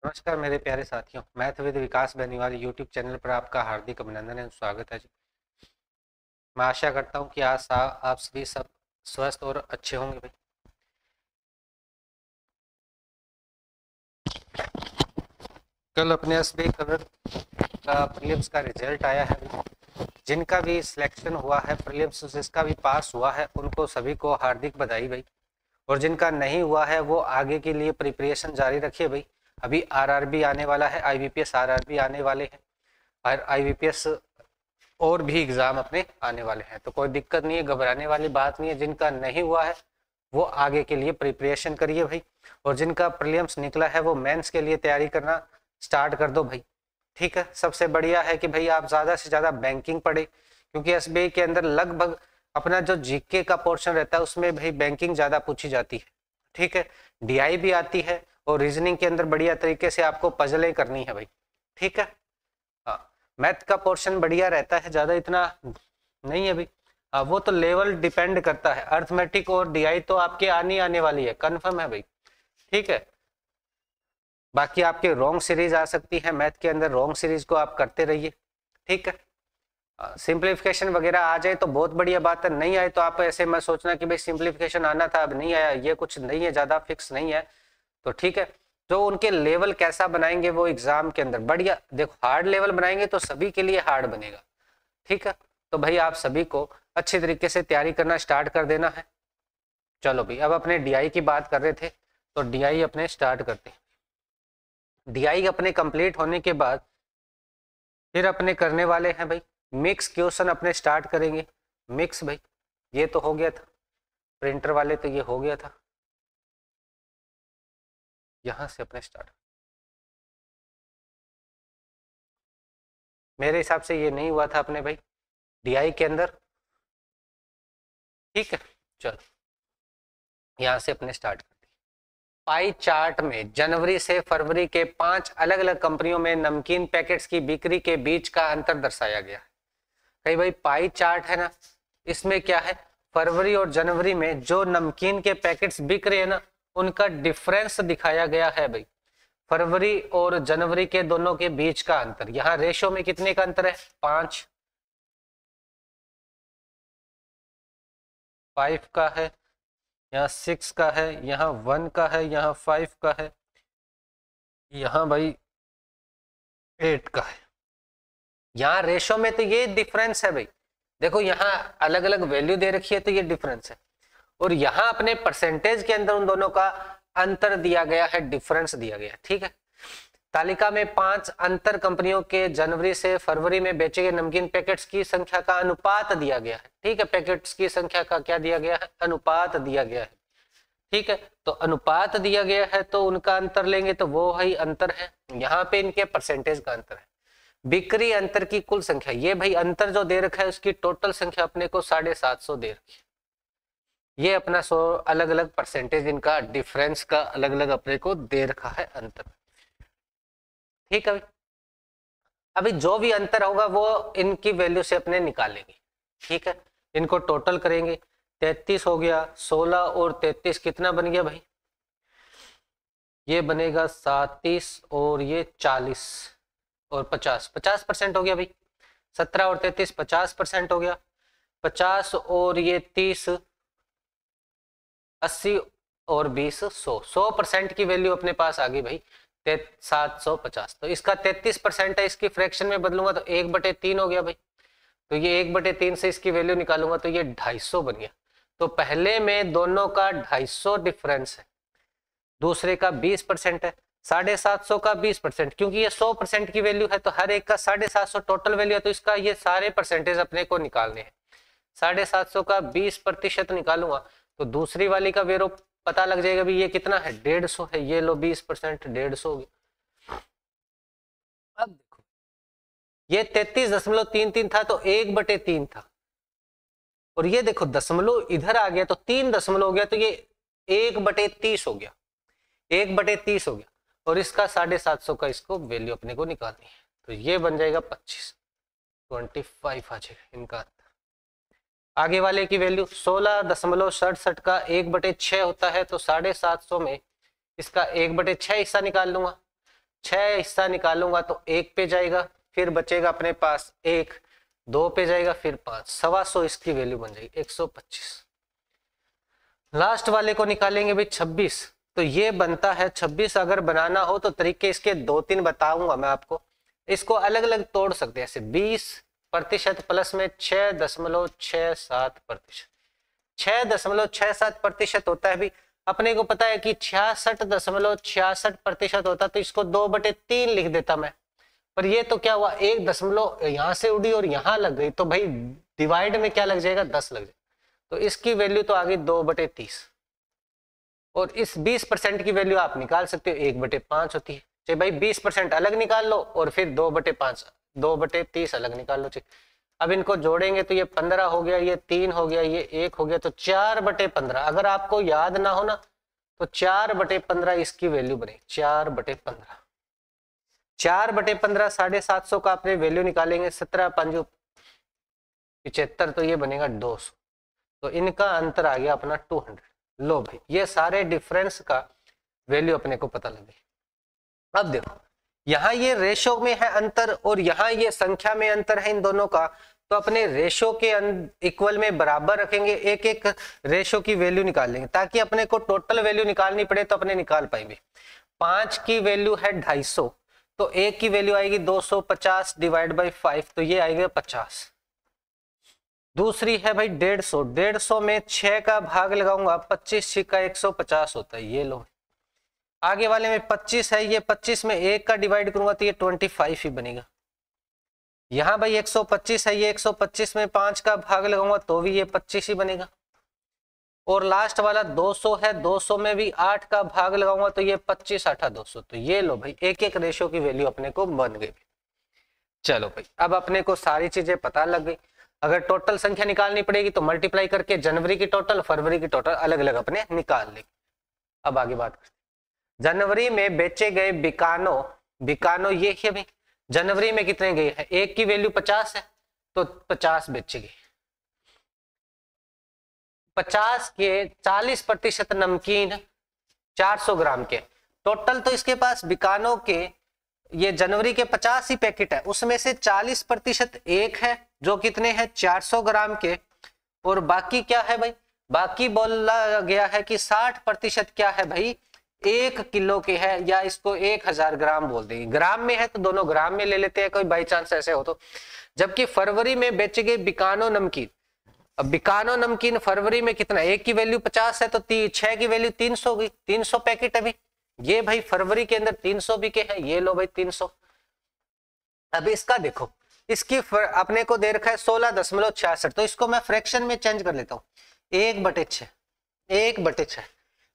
नमस्कार मेरे प्यारे साथियों, math with Vikas Beniwal YouTube channel पर आपका हार्दिक अभिनंदन एवं स्वागत है जी। मैं आशा करता हूं कि आज आप सभी सब स्वस्थ और अच्छे होंगे भाई। कल अपने एसबीआई कलर का प्रीलिम्स का रिजल्ट आया है भाई। जिनका भी सिलेक्शन हुआ है प्रीलिम्स, जिसका भी पास हुआ है, उनको सभी को हार्दिक बधाई भाई। और जिनका नहीं हुआ है वो आगे के लिए प्रिपरेशन जारी रखिए भाई। अभी आरआरबी आने वाला है, आईबीपीएस आरआरबी आने वाले हैं और आईबीपीएस और भी एग्जाम अपने आने वाले हैं, तो कोई दिक्कत नहीं है, घबराने वाली बात नहीं है। जिनका नहीं हुआ है वो आगे के लिए प्रिपरेशन करिए भाई। और जिनका प्रीलिम्स निकला है वो मेंस के लिए तैयारी करना स्टार्ट कर दो भाई। ठीक है, सबसे बढ़िया है कि भाई आप ज्यादा से ज्यादा बैंकिंग पढ़े, क्योंकि एसबीआई के अंदर लगभग अपना जो जीके का पोर्शन रहता है उसमें भाई बैंकिंग ज्यादा पूछी जाती है। ठीक है, डीआई भी आती है और रीजनिंग के अंदर बढ़िया तरीके से आपको पजलें करनी है भाई। ठीक है, हाँ, मैथ का पोर्शन बढ़िया रहता है, ज्यादा इतना नहीं है भाई। वो तो लेवल डिपेंड करता है, अर्थमेटिक और डीआई तो आपके आने वाली है, कंफर्म है भाई। ठीक है, बाकी आपके रॉन्ग सीरीज आ सकती है मैथ के अंदर, रॉन्ग सीरीज को आप करते रहिए। ठीक है, सिंप्लीफिकेशन वगैरह आ जाए तो बहुत बढ़िया बात है, नहीं आए तो आप ऐसे मत सोचना कि भाई सिंप्लीफिकेशन आना था अब नहीं आया, ये कुछ नहीं है, ज्यादा फिक्स नहीं है। तो ठीक है, जो उनके लेवल कैसा बनाएंगे वो एग्जाम के अंदर बढ़िया, देखो हार्ड लेवल बनाएंगे तो सभी के लिए हार्ड बनेगा। ठीक है, तो भाई आप सभी को अच्छे तरीके से तैयारी करना स्टार्ट कर देना है। चलो भाई, अब अपने डीआई की बात कर रहे थे तो डीआई अपने स्टार्ट करते हैं। डीआई अपने कंप्लीट होने के बाद फिर अपने करने वाले हैं भाई मिक्स क्वेश्चन, अपने स्टार्ट करेंगे मिक्स भाई। ये तो हो गया था प्रिंटर वाले, तो ये हो गया था, यहां से अपने स्टार्ट। मेरे हिसाब से ये नहीं हुआ था अपने भाई डीआई के अंदर। ठीक है, चलो यहां से अपने स्टार्ट करते हैं। पाई चार्ट में जनवरी से फरवरी के 5 अलग अलग कंपनियों में नमकीन पैकेट्स की बिक्री के बीच का अंतर दर्शाया गया है। कहीं भाई पाई चार्ट है ना, इसमें क्या है, फरवरी और जनवरी में जो नमकीन के पैकेट्स बिक रहे हैं ना उनका डिफरेंस दिखाया गया है भाई। फरवरी और जनवरी के दोनों के बीच का अंतर, यहाँ रेशो में कितने का अंतर है, 5, 5 का है, यहाँ 6 का है, यहाँ 1 का है, यहाँ 5 का है, यहाँ भाई 8 का है। यहाँ रेशो में तो ये डिफरेंस है भाई, देखो यहाँ अलग अलग वैल्यू दे रखी है तो ये डिफरेंस है, और यहाँ अपने परसेंटेज के अंदर उन दोनों का अंतर दिया गया है, डिफरेंस दिया गया है। ठीक है, तालिका में 5 अंतर कंपनियों के जनवरी से फरवरी में बेचे गए नमकीन पैकेट्स की संख्या का अनुपात दिया गया है। ठीक है, पैकेट्स की संख्या का क्या दिया गया है, अनुपात दिया गया है। ठीक है, तो अनुपात दिया गया है तो उनका अंतर लेंगे तो वो ही अंतर है, यहाँ पे इनके परसेंटेज का अंतर है। बिक्री अंतर की कुल संख्या, ये भाई अंतर जो दे रखा है उसकी टोटल संख्या अपने को 750 दे रखी है। ये अपना 100 अलग अलग परसेंटेज इनका डिफरेंस का अलग अलग अपने को दे रखा है अंतर। ठीक है, अभी जो भी अंतर होगा वो इनकी वैल्यू से अपने निकालेंगे। ठीक है, इनको टोटल करेंगे, 33 हो गया, 16 और 33 कितना बन गया भाई, ये बनेगा 37 और ये 40 और 50, 50% हो गया भाई। 17 और 33 50% हो गया, 50 और ये 30, 80 और 20, 100, 100% की वैल्यू अपने पास आ गई भाई 750। तो इसका 33% है, इसकी फ्रैक्शन में बदलूंगा तो 1/3 हो गया भाई। तो ये 1/3 से इसकी वैल्यू निकालूंगा तो ये 250 बन गया। तो पहले में दोनों का 250 डिफरेंस है, दूसरे का 20% है, 750 का 20%, क्योंकि ये 100% की वैल्यू है तो हर एक का 750 टोटल वैल्यू है, तो इसका ये सारे परसेंटेज अपने को निकालने हैं। 750 का 20% निकालूंगा तो दूसरी वाली का वेरो पता लग जाएगा भी, ये कितना है, 150 है, ये लो 20%, 150 हो गया। अब देखो ये 33.33 था तो 1/3 था, और ये देखो दशमलव इधर आ गया तो 3 दशमलव हो गया, तो ये 1/30 हो गया, 1/30 हो गया, और इसका 750 का इसको वैल्यू अपने को निकालनी है, तो ये बन जाएगा 25 आ जाएगा इनका अंतर। आगे वाले की वैल्यू 16.67 का 1/6 होता है, तो 750 में इसका 1/6 हिस्सा निकाल लूंगा, 6 हिस्सा निकालूंगा तो 1 पे जाएगा, फिर बचेगा अपने पास 1, 2 पे जाएगा, फिर 5, 125 इसकी वैल्यू बन जाएगी 125। लास्ट वाले को निकालेंगे भाई 26, तो ये बनता है 26। अगर बनाना हो तो तरीके इसके 2-3 बताऊंगा मैं आपको, इसको अलग अलग तोड़ सकते हैं। ऐसे 20% प्लस में 6.67%, 6.67% होता है भी। अपने को पता है कि 66.66% होता, तो इसको 2/3 लिख देता मैं, पर ये तो क्या हुआ, 1 दशमलव यहां से उड़ी और यहां लग गई, तो भाई डिवाइड में क्या लग जाएगा, 10 लग जाएगा, तो इसकी वैल्यू तो आ गई 2/30। और इस 20% की वैल्यू आप निकाल सकते हो, 1/5 होती है। चाहे भाई 20% अलग निकाल लो और फिर 2/5, 2/30 अलग निकाल लो। अब इनको जोड़ेंगे तो ये 15 हो गया, ये 3 हो गया, ये 1 हो गया, तो 4/15। अगर आपको याद ना हो ना तो 4/15 इसकी वैल्यू बने, 4/15। 4/15 750 का आपने वैल्यू निकालेंगे, 17×5 = 75, तो ये बनेगा 200। तो इनका अंतर आ गया अपना 200। लो भाई, ये सारे डिफरेंस का वैल्यू अपने को पता लगे। अब देखो, यहाँ ये रेशो में है अंतर और यहाँ ये संख्या में अंतर है इन दोनों का, तो अपने रेशो के इक्वल में बराबर रखेंगे, एक एक रेशो की वैल्यू निकाल लेंगे ताकि अपने को टोटल वैल्यू निकालनी पड़े तो अपने निकाल पाएंगे। 5 की वैल्यू है 250, तो 1 की वैल्यू आएगी 250 / 5, तो ये आएगा 50। दूसरी है भाई 150, 150 में 6 का भाग लगाऊंगा, 25 6 × 150 होता है, ये लो। आगे वाले में 25 है, ये 25 में 1 का डिवाइड करूंगा तो ये 25 ही बनेगा। यहाँ भाई 125 है, ये 125 में 5 का भाग लगाऊंगा तो भी ये 25 ही बनेगा। और लास्ट वाला 200 है, 200 में भी 8 का भाग लगाऊंगा तो ये 25 8 200, तो ये लो भाई, एक एक रेशो की वैल्यू अपने को बन गई। चलो भाई, अब अपने को सारी चीजें पता लग गई। अगर टोटल संख्या निकालनी पड़ेगी तो मल्टीप्लाई करके जनवरी की टोटल, फरवरी की टोटल अलग अलग अपने निकाल लेंगे। अब आगे बात करते हैं। जनवरी में बेचे गए बिकानो ये है भाई, जनवरी में कितने गए हैं, 1 की वैल्यू 50 है तो 50 बेचे गए। 50 के 40% नमकीन 400 ग्राम के टोटल, तो इसके पास बिकानो के ये जनवरी के 50 ही पैकेट है, उसमें से 40% एक है जो कितने हैं 400 ग्राम के, और बाकी क्या है भाई, बाकी बोला गया है कि 60% क्या है भाई 1 किलो के है, या इसको 1000 ग्राम बोल देंगे। ग्राम में है तो दोनों ग्राम में ले लेते हैं, कोई बाई चांस ऐसे हो तो। जबकि फरवरी में बेचे गए बिकानो नमकीन, अब बिकानो नमकीन फरवरी में कितना, 1 की वैल्यू 50 है तो 6 की वैल्यू 300 हो गई, 300 पैकेट अभी ये भाई फरवरी के अंदर 300 बिके हैं, ये लो भाई 300। अब इसका देखो, इसकी अपने को दे रखा है 16.66, तो इसको मैं फ्रैक्शन में चेंज कर लेता हूँ, 1/6, 1/6।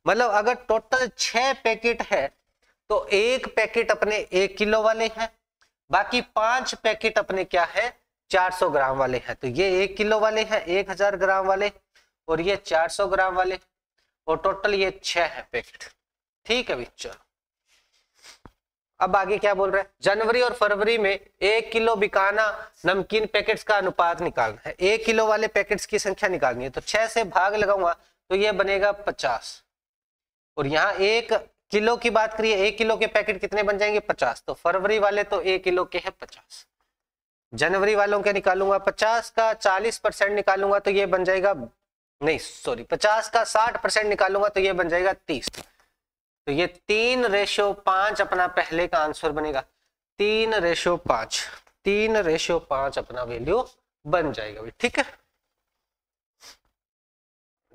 मतलब अगर टोटल 6 पैकेट है तो 1 पैकेट अपने 1 किलो वाले हैं, बाकी 5 पैकेट अपने क्या है 400 ग्राम वाले हैं। तो ये 1 किलो वाले हैं, 1000 ग्राम वाले, और ये 400 ग्राम वाले, और टोटल ये 6 है पैकेट। ठीक है भाई, चलो अब आगे क्या बोल रहा है, जनवरी और फरवरी में 1 किलो बिकाना नमकीन पैकेट्स का अनुपात निकालना है, 1 किलो वाले पैकेट्स की संख्या निकालनी है, तो 6 से भाग लगाऊंगा तो ये बनेगा 50, और यहाँ 1 किलो की बात करिए, 1 किलो के पैकेट कितने बन जाएंगे 50, तो फरवरी वाले तो 1 किलो के हैं 50, जनवरी वालों के निकालूंगा 50 का 40% निकालूंगा तो ये बन जाएगा, नहीं सॉरी 50 का 60% निकालूंगा तो ये बन जाएगा 30, तो ये 3:5 अपना पहले का आंसर बनेगा, 3:5, 3:5 अपना वैल्यू बन जाएगा भाई। ठीक है,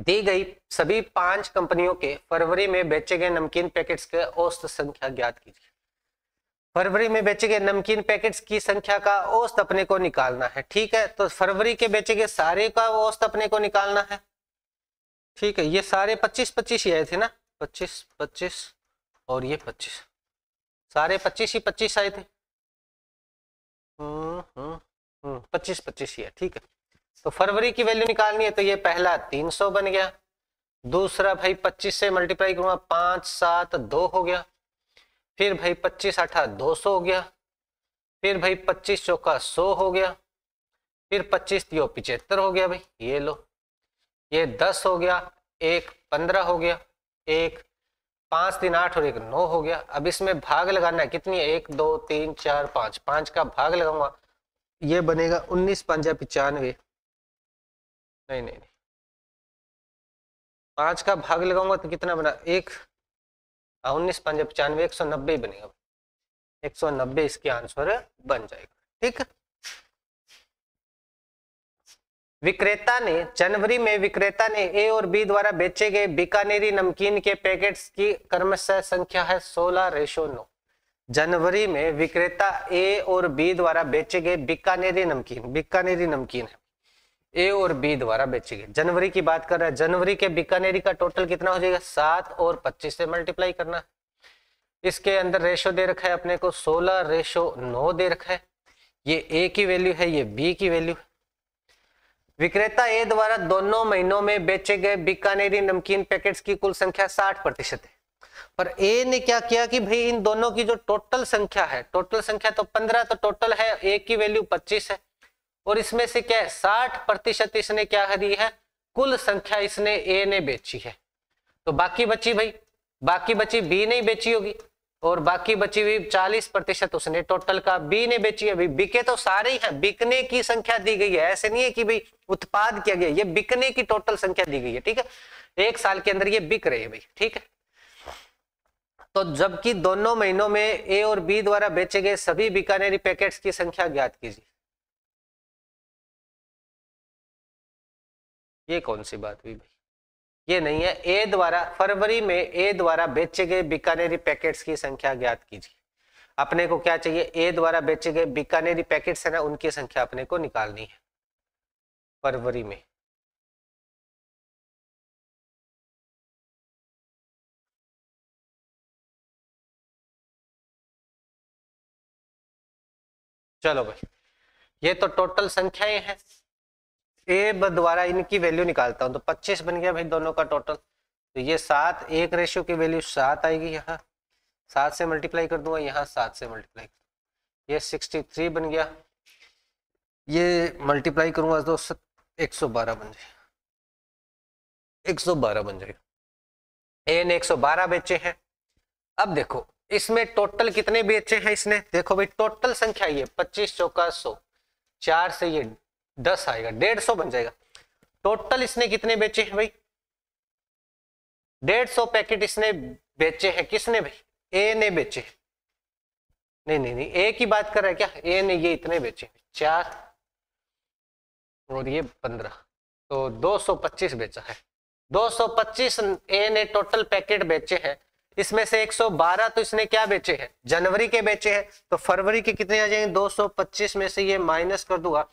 दी गई सभी 5 कंपनियों के फरवरी में बेचे गए नमकीन पैकेट्स के औसत संख्या ज्ञात कीजिए। फरवरी में बेचे गए नमकीन पैकेट्स की संख्या का औसत अपने को निकालना है। ठीक है, तो फरवरी के बेचे गए सारे का औसत अपने को निकालना है। ठीक है, ये सारे 25-25 ही आए थे ना, 25-25 और ये 25, सारे 25 ही 25 आए थे। 25-25 ही है। ठीक है, तो फरवरी की वैल्यू निकालनी है, तो ये पहला 300 बन गया, दूसरा भाई 25 से मल्टीप्लाई करूंगा 5 7 2 हो गया, फिर भाई 25 8 200 हो गया, फिर भाई 25 चौका 100 हो गया, फिर 25 3 75 हो गया भाई, ये लो, ये 10 हो गया, एक 15 हो गया, एक 5 3 8 और 1 9 हो गया। अब इसमें भाग लगाना है, कितनी है, 1 2 3 4 5, 5 का भाग लगाऊंगा, ये बनेगा 19 पंजा 95, नहीं नहीं नहीं, 5 का भाग लगाऊंगा तो कितना बना, 19 पंजा 95, 190 बनेगा, 190 इसके आंसर बन जाएगा। ठीक है। विक्रेता ने ए और बी द्वारा बेचे गए बीकानेरी नमकीन के पैकेट्स की क्रमशः संख्या है 16:9। जनवरी में विक्रेता ए और बी द्वारा बेचे गए बीकानेरी नमकीन है, ए और बी द्वारा बेचे गए, जनवरी की बात कर रहा है। जनवरी के बीकानेरी का टोटल कितना हो जाएगा, 7 और 25 से मल्टीप्लाई करना। इसके अंदर रेशो दे रखा है अपने को 16:9 दे रखा है, ये ए की वैल्यू है, ये बी की वैल्यू है। विक्रेता ए द्वारा दोनों महीनों में बेचे गए बीकानेरी नमकीन पैकेट्स की कुल संख्या 60% है, पर ए ने क्या किया कि भाई इन दोनों की जो टोटल संख्या है, टोटल संख्या तो 15, तो टोटल है, ए की वैल्यू 25 है, और इसमें से क्या है 60% इसने क्या करी है, कुल संख्या इसने ए ने बेची है। तो बाकी बची भाई, बाकी बची बी नहीं बेची होगी, और बाकी बची हुई 40% उसने टोटल का बी ने बेची है। बिके तो सारे ही हैं, बिकने की संख्या दी गई है, ऐसे नहीं है कि भाई उत्पाद किया गया, ये बिकने की टोटल संख्या दी गई है। ठीक है, 1 साल के अंदर ये बिक रहे हैं भाई। ठीक है, तो जबकि दोनों महीनों में ए और बी द्वारा बेचे गए सभी बीकानेरी पैकेट्स की संख्या ज्ञात कीजिए। ये कौन सी बात हुई भाई, ये नहीं है। ए द्वारा फरवरी में ए द्वारा बेचे गए बीकानेरी पैकेट्स की संख्या ज्ञात कीजिए। अपने को क्या चाहिए, ए द्वारा बेचे गए बीकानेरी पैकेट्स है ना, उनकी संख्या अपने को निकालनी है फरवरी में। चलो भाई, ये तो टोटल संख्याएं हैं, ए द्वारा इनकी वैल्यू निकालता हूं तो 25 बन गया भाई दोनों का टोटल। तो ये 7, 1 रेशियो की वैल्यू 7 आएगी, यहाँ 7 से मल्टीप्लाई कर दूंगा, यहाँ 7 से मल्टीप्लाई कर, ये 63 बन गया, ये मल्टीप्लाई करूंगा तो 112 बन जाएगा, 112 बन जाएगा। ए ने 112 बेचे हैं। अब देखो इसमें टोटल कितने बेचे हैं इसने, देखो भाई टोटल संख्या ये 25 चौका 100, 4 से ये 10 आएगा, 150 बन जाएगा। टोटल इसने कितने बेचे हैं भाई, 150 पैकेट इसने बेचे हैं। किसने भाई, ए ने बेचे, नहीं नहीं नहीं, ए की बात कर रहा है क्या, ए ने ये इतने बेचे 4 और ये 15, तो 225 बेचा है। 225 ए ने टोटल पैकेट बेचे हैं, इसमें से 112 तो इसने क्या बेचे हैं, जनवरी के बेचे हैं, तो फरवरी के कितने आ जाएंगे, 225 में से ये माइनस कर दूंगा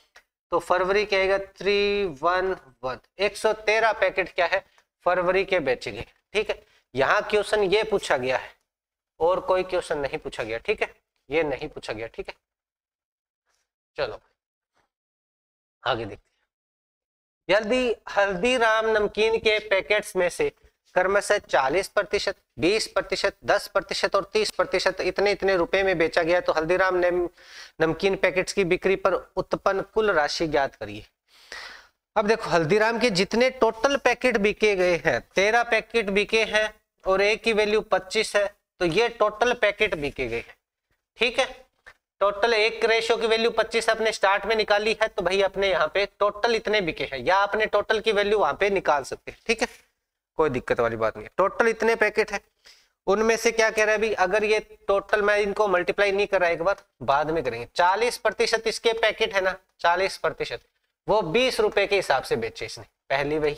तो फरवरी के आएगा 311, 113 पैकेट क्या है फरवरी के बेचे गए। ठीक है, यहाँ क्वेश्चन ये पूछा गया है और कोई क्वेश्चन नहीं पूछा गया। ठीक है, ये नहीं पूछा गया। ठीक है, चलो आगे देखते हैं। यदि हल्दीराम नमकीन के पैकेट्स में से क्रमशः 40%, 20%, 10% और 30% इतने इतने रुपए में बेचा गया, तो हल्दीराम नमकीन पैकेट्स की बिक्री पर उत्पन्न कुल राशि ज्ञात करिए। अब देखो हल्दीराम के जितने टोटल पैकेट बिके गए हैं, 13 पैकेट बिके हैं और ए की वैल्यू 25 है, तो ये टोटल पैकेट बिके गए हैं। ठीक है, टोटल एक रेशियो की वैल्यू 25 अपने स्टार्ट में निकाली है, तो भाई अपने यहाँ पे टोटल इतने बिके हैं, या अपने टोटल की वैल्यू वहां पे निकाल सकते हैं। ठीक है, कोई दिक्कत वाली बात नहीं है। टोटल इतने पैकेट है, उनमें से क्या कह रहा है भाई, अगर ये टोटल, मैं इनको मल्टीप्लाई नहीं कर रहा, एक बार बाद में करेंगे, 40% इसके पैकेट है ना, 40% वो 20 रुपए के हिसाब से बेचे इसने, पहली वही।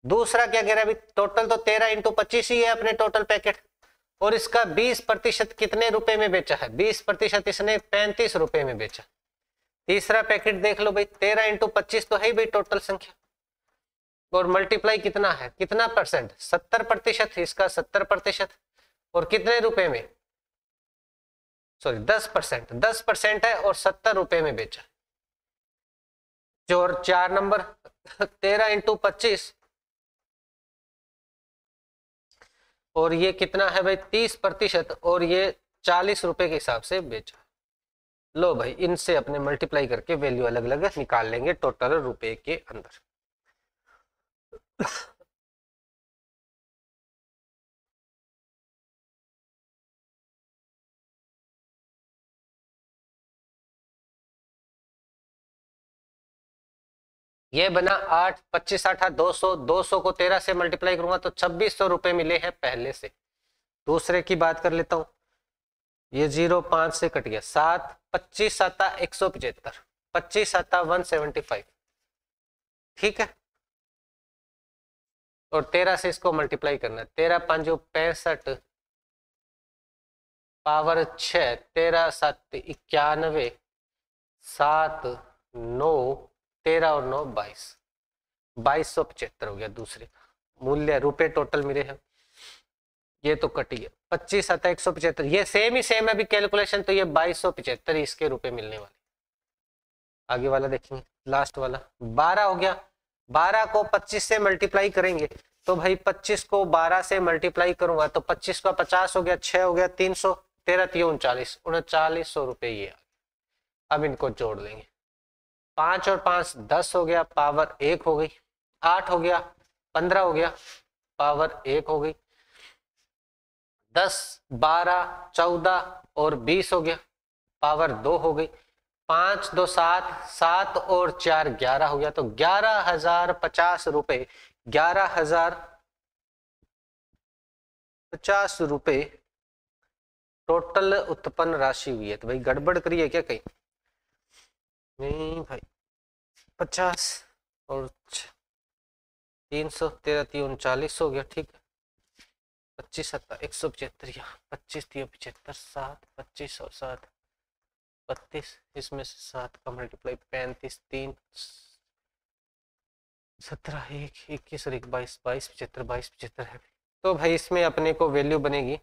दूसरा क्या कह रहा है भाई, टोटल तो 13 × 25 ही है अपने टोटल पैकेट, और इसका 20% कितने रुपए में बेचा है, 20% इसने 35 रुपए में बेचा। तीसरा पैकेट देख लो भाई, 13 × 25 तो है ही भाई टोटल संख्या, और मल्टीप्लाई कितना है, कितना परसेंट, 70%, इसका 70%, और कितने रुपए में, सॉरी 10%, 10% है और 70 रुपए में बेचा। जो 4 नंबर 13 × 25 और ये कितना है भाई 30%, और ये 40 रुपए के हिसाब से बेचा। लो भाई इनसे अपने मल्टीप्लाई करके वैल्यू अलग अलग निकाल लेंगे टोटल रुपए के अंदर। ये बना 8, 25 8 200, 200 को 13 से मल्टीप्लाई करूंगा तो 2600 रुपए मिले हैं पहले से। दूसरे की बात कर लेता हूं, ये 0 5 से कट गया, 7 25 7 175, 25 7 175, ठीक है। और 13 से इसको मल्टीप्लाई करना है, 13 5 65 पावर 6, 13 7 91, 7 9, 13 और 9 22, 2275 हो गया दूसरे का मूल्य। रुपए टोटल मेरे हैं, ये तो कट गया, 25 7 175, ये सेम ही सेम है अभी कैलकुलेशन, तो ये 2275 इसके रुपए मिलने वाले। आगे वाला देखेंगे, लास्ट वाला 12 हो गया, 12 को 25 से मल्टीप्लाई करेंगे तो भाई 25 को 12 से मल्टीप्लाई करूंगा तो 25 का 50 हो गया, 6 हो गया 300, 13 3 39, 3900 रुपए ये आ गया। अब इनको जोड़ लेंगे, 5 और 5 10 हो गया, पावर 1 हो गई, 8 हो गया, 15 हो गया, पावर 1 हो गई, 10 12 14 और 20 हो गया, पावर 2 हो गई, 5 2 7, 7 और 4 11 हो गया, तो 11,050 रुपए, 11,050 रुपए टोटल उत्पन्न राशि हुई है। तो भाई गड़बड़ करी है क्या कहीं? नहीं भाई, 50 और 300, 13 3 39 हो गया, ठीक है। 25 7 175, 25 3 75, 7 25 और 7 32, इसमें से 7 का मल्टीप्लाई 35 3 17 1 21 और 1 22, 22 75, 22 75 है। तो भाई इसमें अपने को वैल्यू बनेगी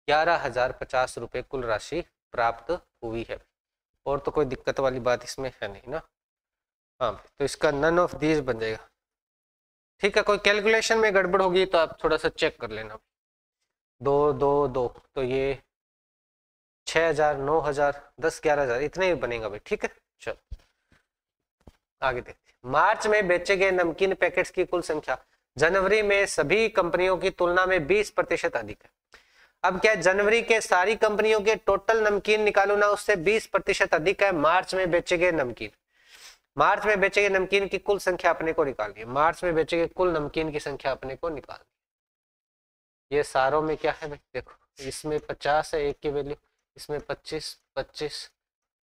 11,050 रुपए कुल राशि प्राप्त हुई है। और तो कोई दिक्कत वाली बात इसमें है नहीं ना? हाँ, तो इसका नन ऑफ दीज बन जाएगा, ठीक है। कोई कैलकुलेशन में गड़बड़ होगी तो आप थोड़ा सा चेक कर लेना। 2 2 2 तो ये 6,000 9,000 10 11,000 इतने ही बनेगा भाई, ठीक है। चलो आगे देखते हैं। मार्च में बेचे गए नमकीन पैकेट्स की कुल संख्या जनवरी में सभी कंपनियों की तुलना में 20% अधिक है। अब क्या, जनवरी के सारी कंपनियों के टोटल नमकीन निकालो ना, उससे 20% अधिक है मार्च में बेचे गए नमकीन। मार्च में बेचे गए नमकीन की कुल संख्या अपने को निकालनी है, मार्च में बेचे गए कुल नमकीन की संख्या अपने को निकालनी है। ये सारों में क्या है भाई, देखो इसमें 50 है एक की वैल्यू, इसमें 25 25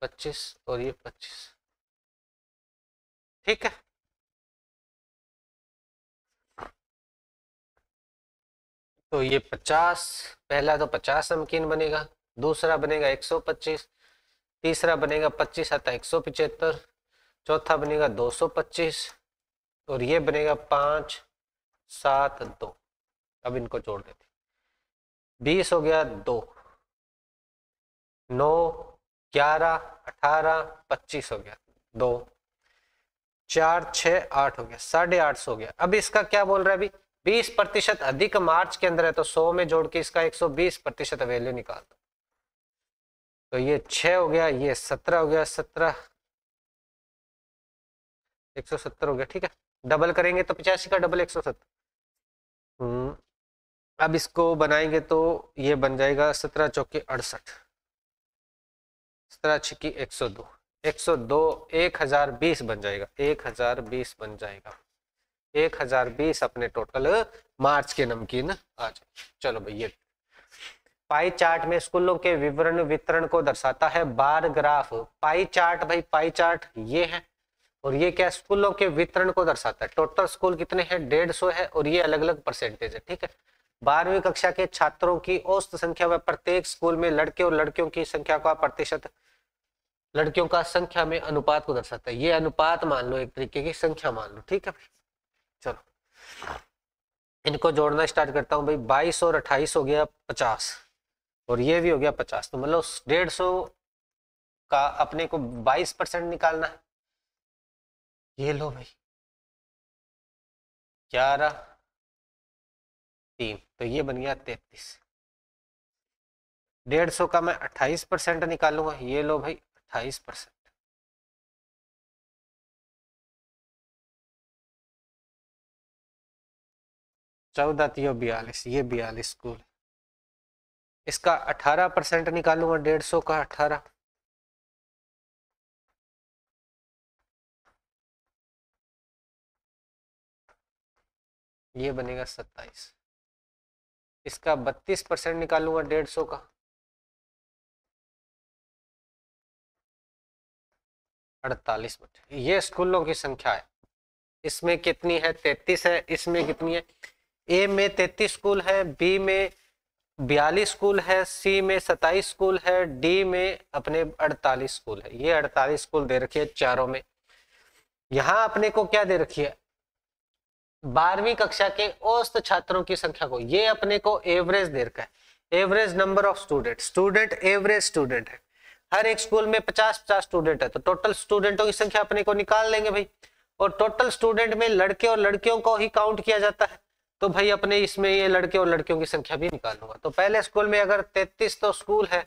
25 और ये 25, ठीक है। तो ये 50, पहला तो 50 नमकीन बनेगा, दूसरा बनेगा 125, तीसरा बनेगा 25 आता 175, चौथा बनेगा 225 और ये बनेगा 5 7 2। अब इनको जोड़ देते, 20 हो गया 2, 9 11 18 25 हो गया 2, 4 6 8 हो गया, 850 हो गया। अब इसका क्या बोल रहा है अभी, 20% अधिक मार्च के अंदर है, तो 100 में जोड़ के इसका 120% वैल्यू निकाल दो। तो ये 6 हो गया, ये 17 हो गया, 17 170 हो गया, ठीक है। डबल करेंगे तो 85 का डबल 170। अब इसको बनाएंगे तो ये बन जाएगा 17 चौके 68, 17 छिकी 102, 102 1020 बन जाएगा, 1020 बन जाएगा, 1020 अपने टोटल मार्च के नमकीन आ जाए। चलो भाई, ये पाई चार्ट में स्कूलों के विवरण वितरण को दर्शाता है बार ग्राफ। पाई चार्ट भाई, पाई चार्ट ये है, और ये क्या, स्कूलों के वितरण को दर्शाता है। टोटल स्कूल कितने हैं, 150 है, और ये अलग अलग परसेंटेज है, ठीक है। 12वीं कक्षा के छात्रों की औसत संख्या व प्रत्येक स्कूल में लड़के और लड़कियों की संख्या का प्रतिशत, लड़कियों का संख्या में अनुपात को दर्शाता है। ये अनुपात मान लो, एक तरीके की संख्या मान लो, ठीक है भाई। चलो इनको जोड़ना स्टार्ट करता हूँ भाई, 22 और 28 हो गया 50, और ये भी हो गया 50, तो मतलब 150 का अपने को 22% निकालना है। ये लो भाई 11 3, तो ये बन गया 33। 150 का मैं 28% निकालूंगा, ये लो भाई 28%। चौदह 42, ये 42 स्कूल। इसका 18% निकालूंगा, 150 का 18, ये बनेगा 27। इसका 32% निकालूंगा 150 का, 48 ये स्कूलों की संख्या है। इसमें कितनी है? 33 है। इसमें कितनी है? ए में 33 स्कूल है, बी में 42 स्कूल है, सी में 27 स्कूल है, डी में अपने 48 स्कूल है। ये 48 स्कूल दे रखी है चारों में। यहां अपने को क्या दे रखी है? 12वीं कक्षा के औसत छात्रों की संख्या को, ये अपने को एवरेज दे रखा है। Average number of student, student average student है। हर एक स्कूल में 50-50 स्टूडेंट है, तो टोटल स्टूडेंटों की संख्या अपने को निकाल लेंगे भाई। और टोटल स्टूडेंट में लड़के और लड़कियों को ही काउंट किया जाता है, तो भाई अपने इसमें ये लड़के और लड़कियों की संख्या भी निकालूंगा। तो पहले स्कूल में अगर 33 तो स्कूल है,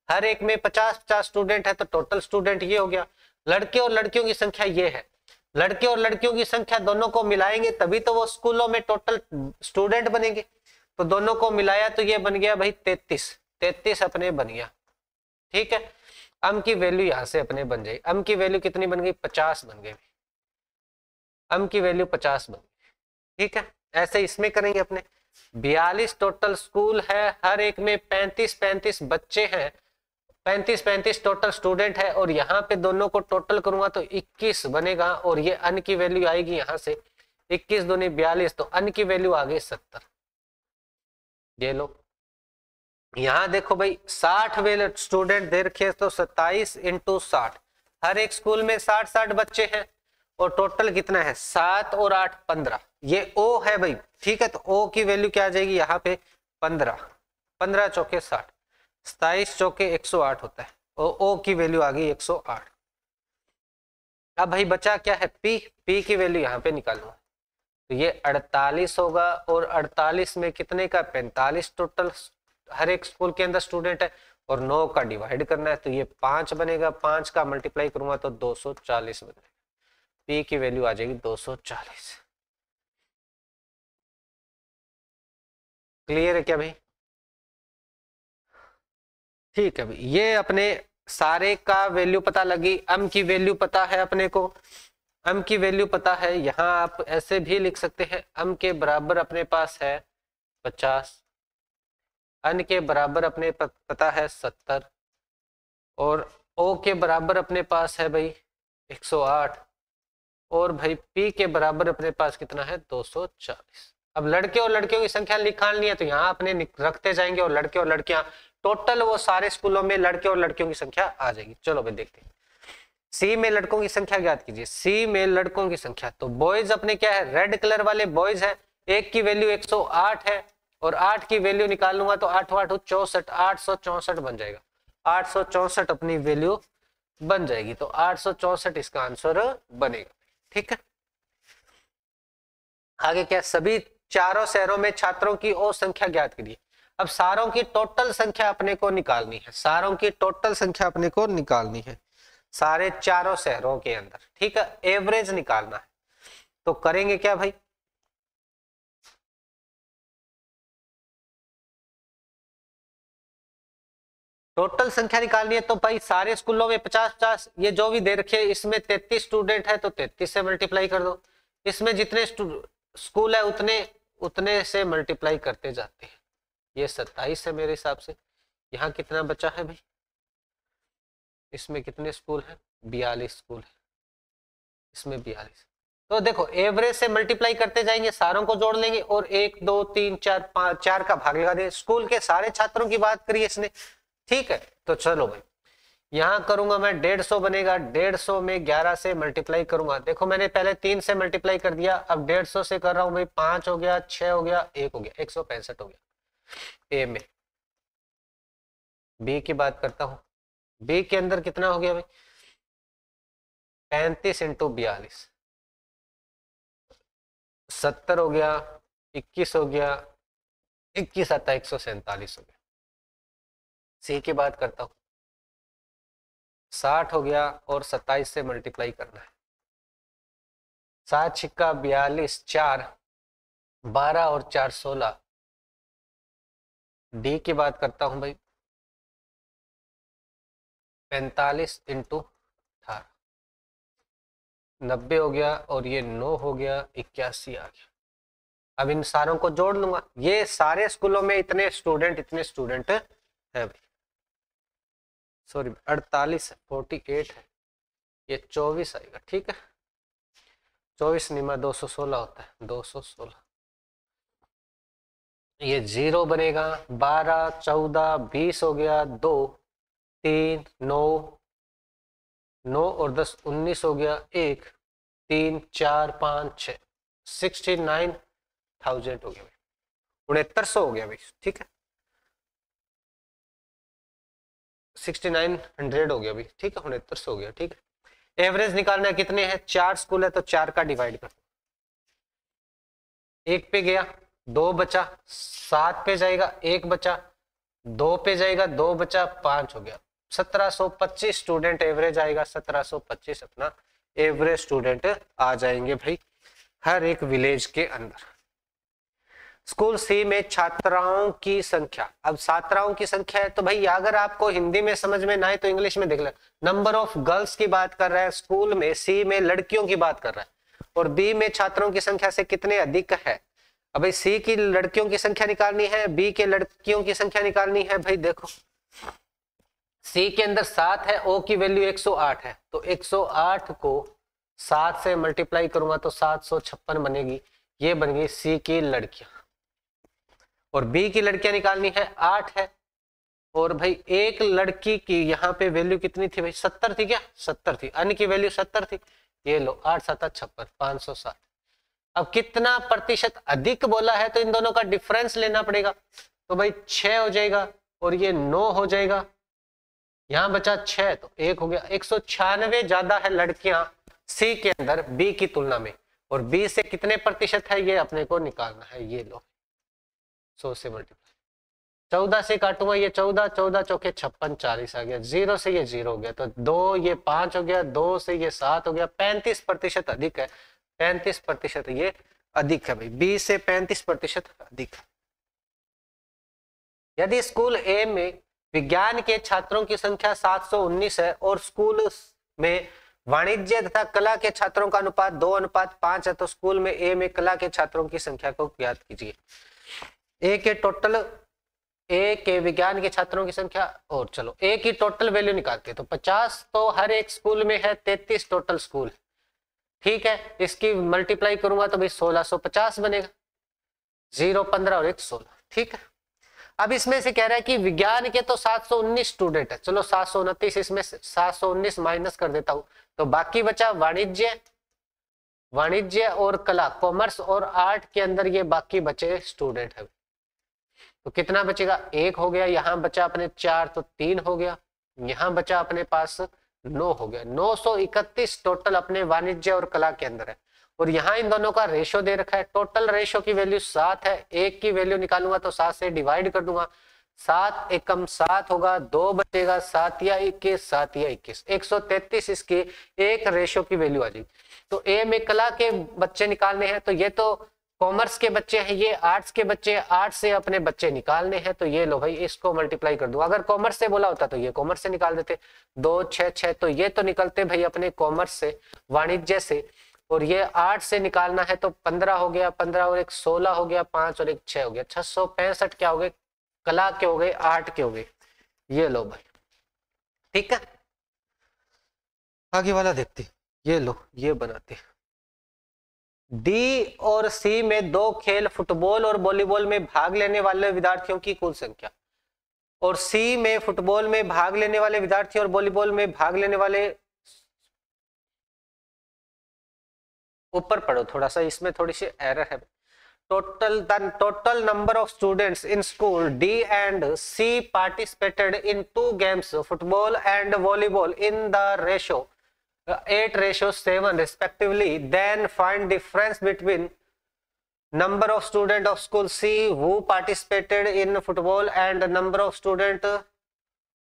हर एक में 50-50 स्टूडेंट है, तो टोटल स्टूडेंट ये हो गया। लड़के और लड़कियों की संख्या ये है, लड़के और लड़कियों की संख्या दोनों को मिलाएंगे तभी तो वो स्कूलों में टोटल स्टूडेंट बनेंगे। तो दोनों को मिलाया तो ये बन गया भाई 33 अपने बन गया। ठीक है, अम की वैल्यू यहां से अपने बन जाएगी। अम की वैल्यू कितनी बन गई? 50 बन गई। अम की वैल्यू 50 बन गई। ठीक है, ऐसे इसमें करेंगे अपने। 42 टोटल स्कूल है, हर एक में 35-35 बच्चे हैं, 35-35 टोटल स्टूडेंट है, और यहाँ पे दोनों को टोटल करूंगा तो 21 बनेगा। और ये अन की वैल्यू आएगी यहाँ से 21 दूनी 42, तो अन की वैल्यू आ गई 70। ये लो, यहाँ देखो भाई 60 वेल स्टूडेंट दे रखे, तो 27 इंटू 60, हर एक स्कूल में 60-60 बच्चे हैं, और टोटल कितना है? 7 और 8 15। ये ओ है भाई। ठीक है, तो ओ की वैल्यू क्या आ जाएगी यहाँ पे? 15। 15 चौके 60, 27 चौके 108 होता है, और ओ की वैल्यू आ गई 108। अब भाई बचा क्या है? पी की वैल्यू यहाँ पे निकालूंगा, तो ये 48 होगा, और 48 में कितने का? 45 टोटल हर एक स्कूल के अंदर स्टूडेंट है, और 9 का डिवाइड करना है, तो ये 5 बनेगा। 5 का मल्टीप्लाई करूंगा तो 240 बनेगा। पी की वैल्यू आ जाएगी 240। क्लियर है क्या भाई? ठीक है भाई, ये अपने सारे का वैल्यू पता लगी। अम की वैल्यू पता है अपने को, अम की वैल्यू पता है। यहां आप ऐसे भी लिख सकते हैं, अम के बराबर अपने पास है 50, अन के बराबर अपने पता है 70, और ओ के बराबर अपने पास है भाई 108, और भाई पी के बराबर अपने पास कितना है? 240। अब लड़के और लड़कियों की संख्या निकालनी है, तो यहाँ अपने रखते जाएंगे, और लड़के और लड़कियां टोटल वो सारे स्कूलों में लड़के और लड़कियों की संख्या आ जाएगी। चलो भाई देखते हैं। सी में लड़कों की संख्या ज्ञात कीजिए। सी में लड़कों की संख्या, तो बॉयज अपने क्या है? रेड कलर वाले बॉयज है। एक की वैल्यू 108 है, और 8 की वैल्यू निकालूंगा तो 8 8 64, 864 बन जाएगा। 864 अपनी वैल्यू बन जाएगी, तो 864 इसका आंसर बनेगा। ठीक है, आगे क्या? सभी चारों शहरों में छात्रों की और संख्या ज्ञात करिए। अब सारों की टोटल संख्या अपने को निकालनी है, सारों की टोटल संख्या अपने को निकालनी है, सारे चारों शहरों के अंदर। ठीक है, एवरेज निकालना है, तो करेंगे क्या भाई? टोटल संख्या निकालनी है, तो भाई सारे स्कूलों में 50-50, ये जो भी दे रखे, इसमें 33 स्टूडेंट है, तो 33 से मल्टीप्लाई कर दो। इसमें जितने स्कूल है उतने उतने से मल्टीप्लाई करते जाते हैं। ये 27 है मेरे हिसाब से। यहाँ कितना बचा है भाई? इसमें कितने स्कूल है? 42 स्कूल है, इसमें 42। तो देखो एवरेज से मल्टीप्लाई करते जाएंगे, सारों को जोड़ लेंगे, और 1 2 3 4 5 4 का भाग लगा देंगे। स्कूल के सारे छात्रों की बात करिए इसने। ठीक है, तो चलो भाई यहां करूंगा मैं 150 बनेगा। 150 में 11 से मल्टीप्लाई करूंगा। देखो मैंने पहले 3 से मल्टीप्लाई कर दिया, अब 150 से कर रहा हूं भाई। 5 हो गया, 6 हो गया, 1 हो गया, 165 हो गया। ए में। बी की बात करता हूं, बी के अंदर कितना हो गया भाई? 35 इंटू 42, 70 हो गया, 21 हो गया, 21 आता 147 हो गया। सी की बात करता हूं, 60 हो गया, और 27 से मल्टीप्लाई करना है। 7 छिक्का 42, 4 12 और 4 16। डी की बात करता हूं भाई, 45 इंटू 18, 90 हो गया, और ये 9 हो गया, 81 आ गया। अब इन सारों को जोड़ लूंगा, ये सारे स्कूलों में इतने स्टूडेंट है भाई, सॉरी 48 है, 48 है, ये 24 आएगा, ठीक है। 24 निमा 216 होता है, 216, ये 0 बनेगा, 12 14 20 हो गया, 2 3 9 9 और 10 19 हो गया, 1 3 4 5 6 69,000 हो गया भाई, 6900 हो गया भाई, ठीक है, 6900 हो गया भाई, ठीक है, 6900 हो गया, ठीक है। एवरेज निकालना है, कितने हैं, 4 स्कूल है तो 4 का डिवाइड कर, 1 पे गया 2 बचा, 7 पे जाएगा 1 बचा, 2 पे जाएगा 2 बचा, 5 हो गया, 1725 स्टूडेंट एवरेज आएगा, 1725 अपना एवरेज स्टूडेंट आ जाएंगे भाई हर एक विलेज के अंदर। स्कूल सी में छात्राओं की संख्या, अब छात्राओं की संख्या है तो भाई अगर आपको हिंदी में समझ में ना आए तो इंग्लिश में देख ले, नंबर ऑफ गर्ल्स की बात कर रहा है स्कूल में, सी में लड़कियों की बात कर रहा है, और बी में छात्रों की संख्या से कितने अधिक है। अब भाई सी की लड़कियों की संख्या निकालनी है, बी के लड़कियों की संख्या निकालनी है। भाई देखो सी के अंदर 7 है, ओ की वैल्यू 108 है, तो 108 को 7 से मल्टीप्लाई करूंगा तो 756 बनेगी, ये बन गई सी की लड़कियां। और बी की लड़कियां निकालनी है, 8 है, और भाई एक लड़की की यहाँ पे वैल्यू कितनी थी भाई, 70 थी क्या, 70 थी, अन्य की वैल्यू 70 थी, ये लो 8 7 56 560। अब कितना प्रतिशत अधिक बोला है तो इन दोनों का डिफरेंस लेना पड़ेगा, तो भाई 6 हो जाएगा और ये 9 हो जाएगा, यहां बचा 6 तो 1 हो गया। 196 ज्यादा है लड़कियां सी के अंदर बी की तुलना में, और बी से कितने प्रतिशत है ये अपने को निकालना है, ये लो 100 से मल्टीप्लाई, 14 से काटूंगा ये 14, 14 चौके 56 40 आ गया, 0 से ये 0 हो गया, तो 2 ये 5 हो गया, 2 से ये 7 हो गया, 35% अधिक है, 35% ये अधिक है भाई, बी से 35% अधिक है। यदि स्कूल ए में विज्ञान के छात्रों की संख्या 719 है और स्कूल में वाणिज्य तथा कला के छात्रों का अनुपात 2:5 है, तो स्कूल में ए में कला के छात्रों की संख्या को ज्ञात कीजिए। ए के विज्ञान के छात्रों की संख्या, और चलो ए की टोटल वैल्यू निकालते हैं, तो 50 तो हर एक स्कूल में है, 33 टोटल स्कूल, ठीक है, इसकी मल्टीप्लाई करूंगा तो भाई 1650 बनेगा, 0 15 और 1 16, ठीक है। अब इसमें से कह रहा है कि विज्ञान के तो 719 स्टूडेंट है, चलो 729, इसमें 719 माइनस कर देता हूं, तो बाकी बचा वाणिज्य और कला, कॉमर्स और आर्ट के अंदर ये बाकी बचे स्टूडेंट है, तो कितना बचेगा, 1 हो गया, यहां बचा अपने 4 तो 3 हो गया, यहां बचा अपने पास 9 हो गया, 931 टोटल अपने वाणिज्य और कला के अंदर है, और यहाँ इन दोनों का रेशो दे रखा है, टोटल रेशो की वैल्यू 7 है, 1 की वैल्यू निकालूंगा तो 7 से डिवाइड कर दूंगा, 7 एकम 7 होगा, 2 बचेगा, 7 या 21 7 या 21, 133 इसकी एक रेशो की वैल्यू आ जाएगी। तो ए में कला के बच्चे निकालने हैं, तो ये तो कॉमर्स के बच्चे हैं, ये आर्ट्स के बच्चे, आर्ट्स से अपने बच्चे निकालने हैं, तो ये लो भाई इसको मल्टीप्लाई कर दो, अगर कॉमर्स से बोला होता तो ये कॉमर्स से निकाल देते, 2 6 6, तो ये तो निकलते भाई अपने कॉमर्स से, वाणिज्य से, और ये 8 से निकालना है तो 15 हो गया, 15 और 1 16 हो गया, 5 और 1 6 हो गया, 665 क्या हो गए, कला के हो गए, आर्ट के हो गए, ये लो भाई, ठीक है। आगे वाला देखते, ये लो ये बनाते, डी और सी में 2 खेल फुटबॉल और वॉलीबॉल में भाग लेने वाले विद्यार्थियों की कुल संख्या, और सी में फुटबॉल में भाग लेने वाले विद्यार्थी और वॉलीबॉल में भाग लेने वाले, ऊपर पढ़ो थोड़ा सा, इसमें थोड़ी सी एरर है। Total number of students in school D and C participated in 2 games football and volleyball in the ratio 8:7 respectively, then find difference between number of student of school C who participated in football and number of student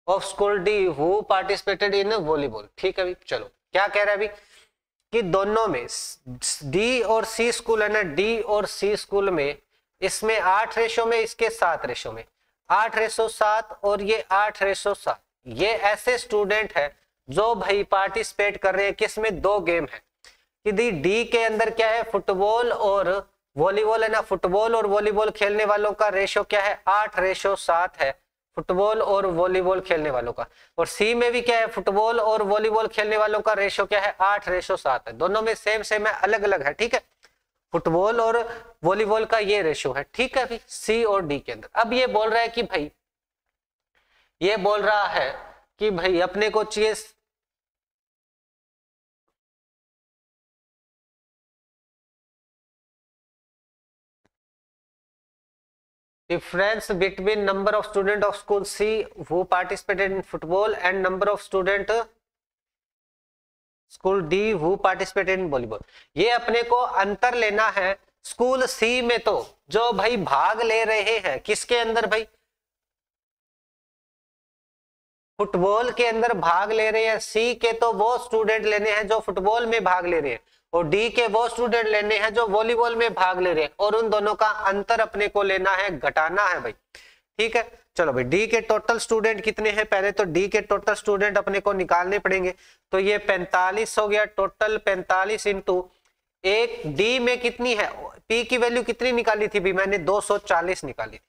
of school D who participated in volleyball। ठीक है अभी, चलो क्या कह रहा है अभी कि दोनों में डी और सी स्कूल है ना, डी और सी स्कूल में इसमें 8 रेशो में, इसके 7 रेशो में, 8:7 और ये 8:7, ये ऐसे स्टूडेंट है जो भाई पार्टिसिपेट कर रहे हैं, किसमें 2 गेम है, कि डी के अंदर क्या है फुटबॉल और वॉलीबॉल है ना, फुटबॉल और वॉलीबॉल खेलने वालों का रेशो क्या है, 8:7 है फुटबॉल और वॉलीबॉल खेलने वालों का। और सी में भी क्या है, फुटबॉल और वॉलीबॉल खेलने वालों का रेशो क्या है, 8:7 है। दोनों में सेम सेम है, अलग अलग है, ठीक है। फुटबॉल और वॉलीबॉल का ये रेशो है, ठीक है अभी सी और डी के अंदर। अब ये बोल रहा है कि भाई, ये बोल रहा है कि भाई अपने को चाहिए difference between number of student of school C who participated in football and number of student school D who participated in volleyball. ये अपने को अंतर लेना है स्कूल सी में, तो जो भाई भाग ले रहे हैं किसके अंदर भाई, फुटबॉल के अंदर भाग ले रहे हैं। सी के तो वो स्टूडेंट लेने हैं जो फुटबॉल में भाग ले रहे हैं, और डी के वो स्टूडेंट लेने हैं जो वॉलीबॉल में भाग ले रहे हैं, और उन दोनों का अंतर अपने को लेना है, घटाना है भाई, ठीक है। चलो भाई, डी के टोटल स्टूडेंट कितने हैं, पहले तो डी के टोटल स्टूडेंट अपने को निकालने पड़ेंगे। तो ये 45 हो गया, टोटल 45 इंटू एक, डी में कितनी है, पी की वैल्यू कितनी निकाली थी भी मैंने, 240 निकाली थी,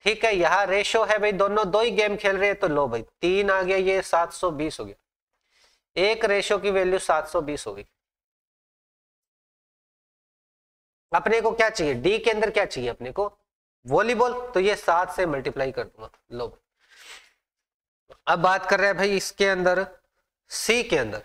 ठीक है। यहाँ रेशो है भाई, दोनों दो ही गेम खेल रहे हैं, तो लो भाई 3 आ गया, ये 720 हो गया, एक रेशो की वैल्यू 720 हो गई। अपने को क्या चाहिए, डी के अंदर क्या चाहिए अपने को, वॉलीबॉल, तो ये 7 से मल्टीप्लाई कर दूंगा, लो भाई। अब बात कर रहे हैं भाई इसके अंदर, सी के अंदर,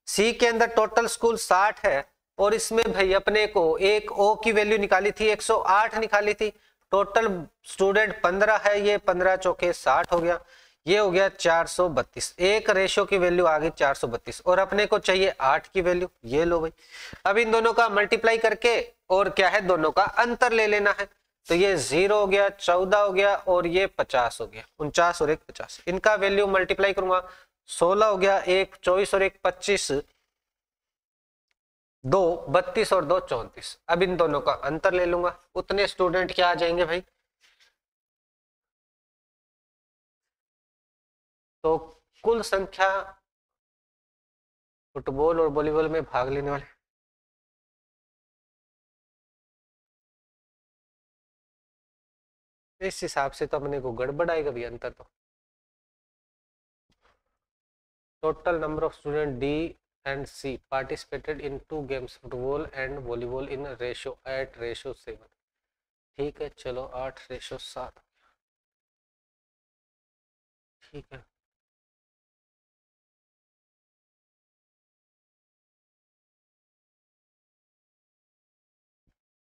सी के अंदर टोटल स्कूल 60 है, और इसमें भाई अपने को एक ओ की वैल्यू निकाली थी, 108 निकाली थी। टोटल स्टूडेंट 15 है, ये 15 चौके 60 हो गया, ये हो गया 432, एक रेशो की वैल्यू आ गई 432, और अपने को चाहिए 8 की वैल्यू, ये लो भाई। अब इन दोनों का मल्टीप्लाई करके और क्या है, दोनों का अंतर ले लेना है, तो ये 0 हो गया, 14 हो गया, और ये 50 हो गया, 49 और 1 50, इनका वैल्यू मल्टीप्लाई करूंगा, 16 हो गया, 1 24 और 1 25, 2 32 और 2 34। अब इन दोनों का अंतर ले लूंगा, उतने स्टूडेंट क्या आ जाएंगे भाई, तो कुल संख्या फुटबॉल और वॉलीबॉल में भाग लेने वाले, इस हिसाब से तो अपने को गड़बड़ आएगा भी अंतर। तो total number of students D and C participated in 2 games, football and volleyball in ratio at ratio 7, ठीक है। चलो 8:7, ठीक है।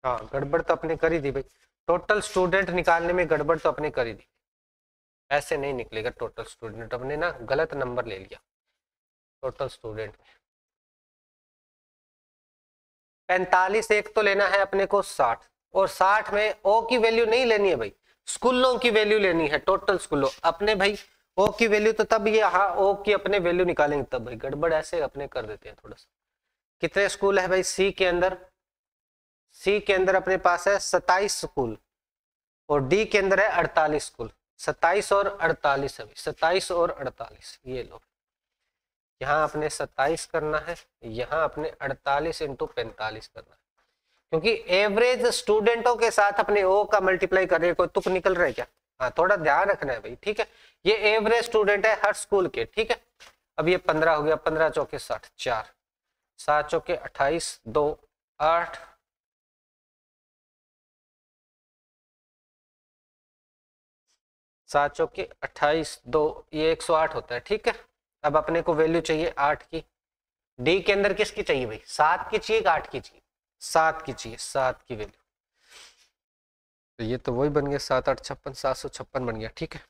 हाँ, गड़बड़ तो अपने कर ही दी भाई, टोटल स्टूडेंट निकालने में गड़बड़ तो अपने कर ही दी, ऐसे नहीं निकलेगा टोटल स्टूडेंट, अपने ना गलत नंबर ले लिया टोटल स्टूडेंट में। 45 एक तो लेना है अपने को 60, और 60 में ओ की वैल्यू नहीं लेनी है भाई, स्कूलों की वैल्यू लेनी है, टोटल स्कूलों अपने भाई। ओ की वैल्यू तो तब ये, हाँ ओ की अपने वैल्यू निकालेंगे तब भाई, गड़बड़ ऐसे अपने कर देते हैं थोड़ा सा। कितने स्कूल है भाई सी के अंदर, सी के अंदर अपने पास है 27 स्कूल, और डी के अंदर है 48 स्कूल। 27 और 48 है, 27 और 48, ये लो। यहाँ अपने 27 करना है, यहाँ अपने 48 इंटू 45 करना है, क्योंकि एवरेज स्टूडेंटों के साथ अपने ओ का मल्टीप्लाई कर रहे हैं, कोई तुक निकल रहा है क्या, हाँ थोड़ा ध्यान रखना है भाई, ठीक है। ये एवरेज स्टूडेंट है हर स्कूल के, ठीक है। अब ये 15 हो गया, 15 चौके 60, 4 7 चौके 28, 2 8, 7 चौके 28, 2 ये 108 होता है, ठीक है। अब अपने को वैल्यू चाहिए 8 की, डी के अंदर किसकी चाहिए भाई, 7 की चाहिए, 8 की चाहिए, 7 की चाहिए, 7 की वैल्यू, तो ये तो वही बन गया 7 8 56, 756 बन गया, ठीक है।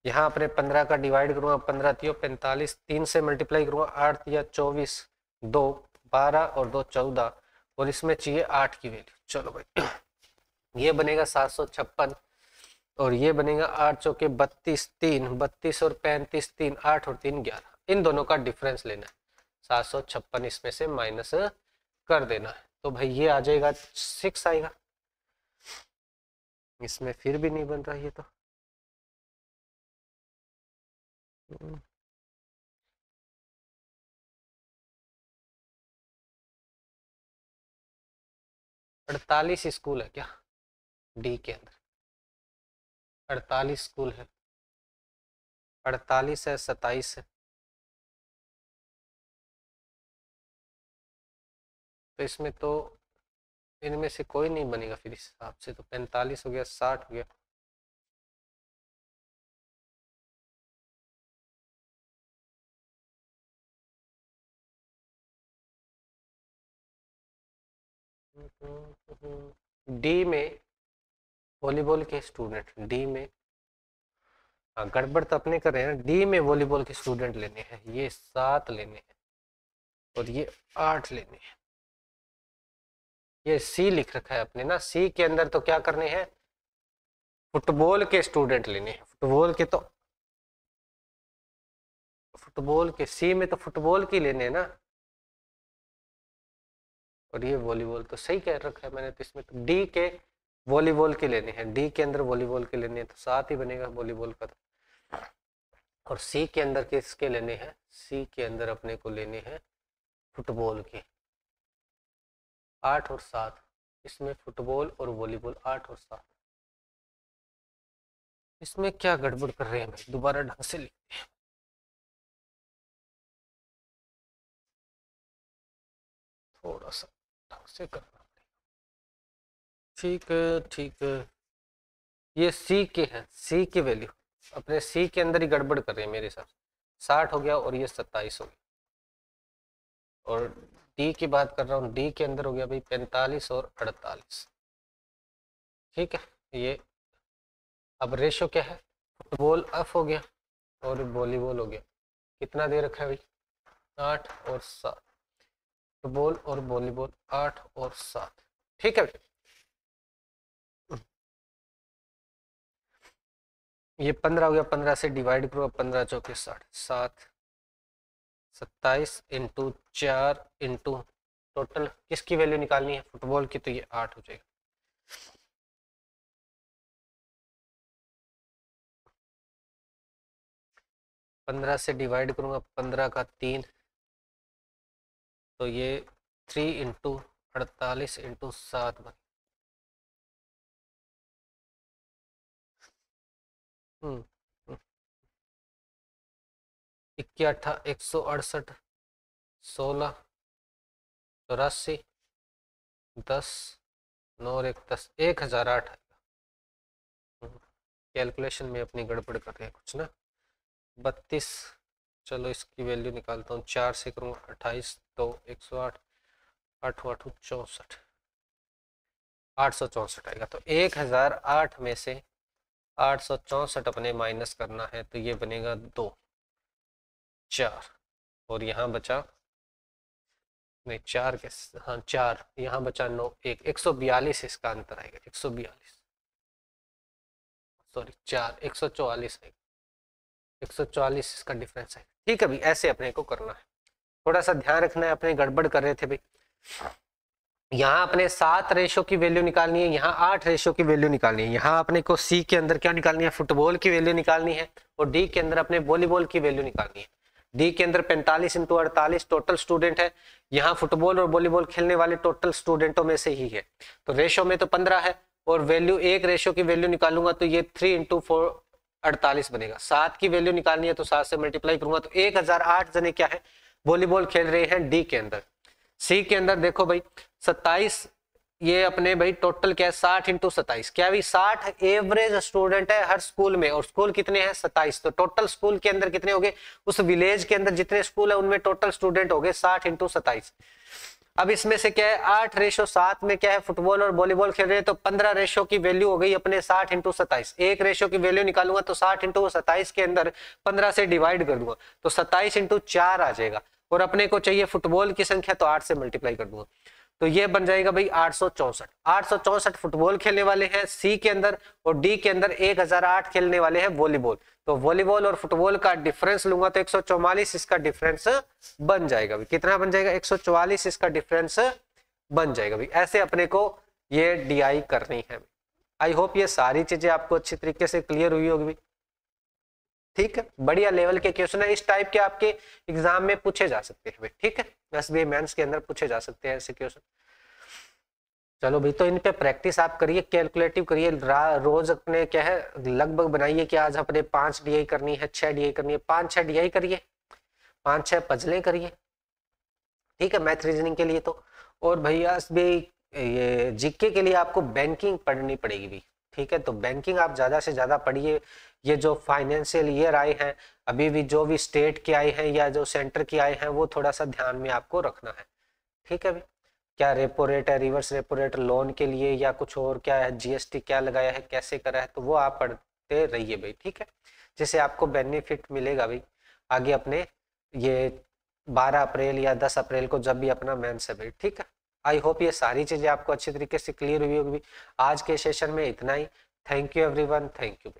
यहाँ अपने 15 का डिवाइड करूंगा, 15 तियो 45, 3 से मल्टीप्लाई करूंगा, 8 तिया 24, 2 12 और 2 14, और इसमें चाहिए 8 की वैल्यू। चलो भाई ये बनेगा 756, और ये बनेगा 8 चौके 32, 3 32 और 35, 3 8 और 3 11, इन दोनों का डिफरेंस लेना है, 756 इसमें से माइनस कर देना है, तो भाई ये आ जाएगा 6 आएगा, इसमें फिर भी नहीं बन रहा ये तो 48 स्कूल है क्या डी के अंदर? 48 स्कूल है, 48 है, 27 है, तो इसमें तो इनमें से कोई नहीं बनेगा फिर इस हिसाब से, तो 45 हो गया, 60 हो गया। डी में वॉलीबॉल के स्टूडेंट, डी में, हाँ गड़बड़ तो अपने कर रहे हैं, डी में वॉलीबॉल के स्टूडेंट लेने हैं, ये 7 लेने हैं और ये 8 लेने हैं। ये सी लिख रखा है अपने ना, सी के अंदर तो क्या करने हैं, फुटबॉल के स्टूडेंट लेने हैं, फुटबॉल के, तो फुटबॉल के सी में तो फुटबॉल की लेने हैं ना, और ये वॉलीबॉल तो सही कह रखा है मैंने, तो इसमें तो डी के वॉलीबॉल के लेने हैं, डी के अंदर वॉलीबॉल के लेने हैं, तो 7 ही बनेगा वॉलीबॉल का तो। और सी के अंदर किसके लेने हैं, सी के अंदर अपने को लेने हैं फुटबॉल के, 8 और 7, इसमें फुटबॉल और वॉलीबॉल 8 और 7। इसमें क्या गड़बड़ कर रहे हैं भाई, दोबारा ढंग से लिखते हैं, थोड़ा सा ढंग से करना पड़ेगा। ठीक है ठीक है, ये सी के हैं, सी की वैल्यू अपने सी के अंदर ही गड़बड़ कर रहे हैं मेरे साथ, 60 हो गया और ये 27 हो गया। और डी की बात कर रहा हूँ, डी के अंदर हो गया भाई 45 और 48। ठीक है, ये अब रेशो क्या है, फुटबॉल एफ हो गया और वॉलीबॉल हो गया, कितना दे रखा है भाई, 8 और 7, फुटबॉल और वॉलीबॉल 8 और 7। ठीक है, ये 15 हो गया, 15 से डिवाइड करो, 15 चौके 60, 7 27 इंटू 4 इंटू टोटल किसकी वैल्यू निकालनी है, फुटबॉल की, तो ये 8 हो जाएगा। पंद्रह से डिवाइड करूंगा, 15 का 3, तो ये 3 इंटू 48 इंटू 7 बन, इक्याठा 168, 16 84 10 9 और 1 10, 1008 आएगा। कैलकुलेशन में अपनी गड़बड़ कर रहे हैं कुछ ना, 32, चलो इसकी वैल्यू निकालता हूँ, 4 से करूँगा 28, तो 108, 8 8 64, 864 आएगा। तो 1008 में से 864 अपने माइनस करना है, तो ये बनेगा 2 4, और यहाँ बचा नहीं 4 के, हाँ 4, यहाँ बचा 9 1, 142 इसका अंतर आएगा, 142, सॉरी 4 144 आएगा, 144 इसका डिफरेंस है। ठीक है भाई, ऐसे अपने को करना है, थोड़ा सा ध्यान रखना है, अपने गड़बड़ कर रहे थे भाई, यहाँ अपने 7 रेशो की वैल्यू निकालनी है, यहाँ 8 रेशो की वैल्यू निकालनी है, यहाँ अपने को सी के अंदर क्या निकालनी है, फुटबॉल की वैल्यू निकालनी है, और डी के अंदर अपने वॉलीबॉल की वैल्यू निकालनी है। डी के अंदर 45 इंटू 48 टोटल स्टूडेंट है, यहाँ फुटबॉल और वॉलीबॉल खेलने वाले टोटल स्टूडेंटों में से ही है, तो रेशो में तो 15 है, और वैल्यू एक रेशो की वैल्यू निकालूंगा तो ये 3 इंटू 4 48 बनेगा। 7 की वैल्यू निकालनी है तो 7 से मल्टीप्लाई करूंगा, तो 1008 जने क्या है वॉलीबॉल खेल रहे हैं डी के अंदर। सी के अंदर देखो भाई 27, ये अपने भाई टोटल क्या है 60 इंटू 27, क्या भाई 60 एवरेज स्टूडेंट है हर स्कूल में, और स्कूल कितने हैं 27, तो टोटल स्कूल के अंदर कितने हो गए, उस विलेज के अंदर जितने स्कूल है उनमें टोटल स्टूडेंट हो गए 60 इंटू 27। अब इसमें से क्या है 8 रेशो 7 में क्या है फुटबॉल और वॉलीबॉल खेल रहे हैं, तो 15 रेशो की वैल्यू हो गई अपने 60 इंटू 27, एक रेशो की वैल्यू निकालूंगा तो 60 इंटू 27 के अंदर 15 से डिवाइड कर दूंगा तो 27 इंटू 4 आ जाएगा, और अपने को चाहिए फुटबॉल की संख्या तो 8 से मल्टीप्लाई कर दूंगा, तो ये बन जाएगा भाई 864। 864 फुटबॉल खेलने वाले हैं सी के अंदर, और डी के अंदर 1008 खेलने वाले हैं वॉलीबॉल, तो वॉलीबॉल और फुटबॉल का डिफरेंस लूंगा तो 144 इसका डिफरेंस बन जाएगा भाई, कितना बन जाएगा 144 इसका डिफरेंस बन जाएगा भाई। ऐसे अपने को ये डीआई करनी है। आई होप ये सारी चीजें आपको अच्छी तरीके से क्लियर हुई होगी भाई। ठीक है, बढ़िया लेवल के क्वेश्चन है, इस टाइप के आपके एग्जाम में पूछे जा सकते हैं भाई। ठीक है, एसबीआई मेंस के अंदर पूछे जा सकते हैं ऐसे क्वेश्चन। चलो भाई, तो इन पे प्रैक्टिस आप करिए, कैलकुलेटिव करिए, रोज अपने क्या है लगभग बनाइए कि आज अपने 5 डीआई करनी है, 6 डीआई करनी है, 5-6 डीआई करिए, 5-6 पजलें करिए, ठीक है, मैथ रीजनिंग के लिए तो। और भैया भी ये जीके के लिए आपको बैंकिंग पढ़नी पड़ेगी भी, ठीक है, तो बैंकिंग आप ज्यादा से ज्यादा पढ़िए। ये जो फाइनेंशियल ईयर आए हैं अभी भी, जो भी स्टेट के आए हैं या जो सेंटर के आए हैं, वो थोड़ा सा ध्यान में आपको रखना है, ठीक है भाई। क्या रेपो रेट है, रिवर्स रेपो रेट लोन के लिए, या कुछ और क्या है, जीएसटी क्या लगाया है, कैसे करा है, तो वो आप पढ़ते रहिए भाई, ठीक है, जिससे आपको बेनिफिट मिलेगा भाई आगे अपने ये 12 अप्रैल या 10 अप्रैल को जब भी अपना मेंस है भाई, ठीक है। आई होप ये सारी चीजें आपको अच्छी तरीके से क्लियर हुई होगी। आज के सेशन में इतना ही। Thank you everyone, thank you.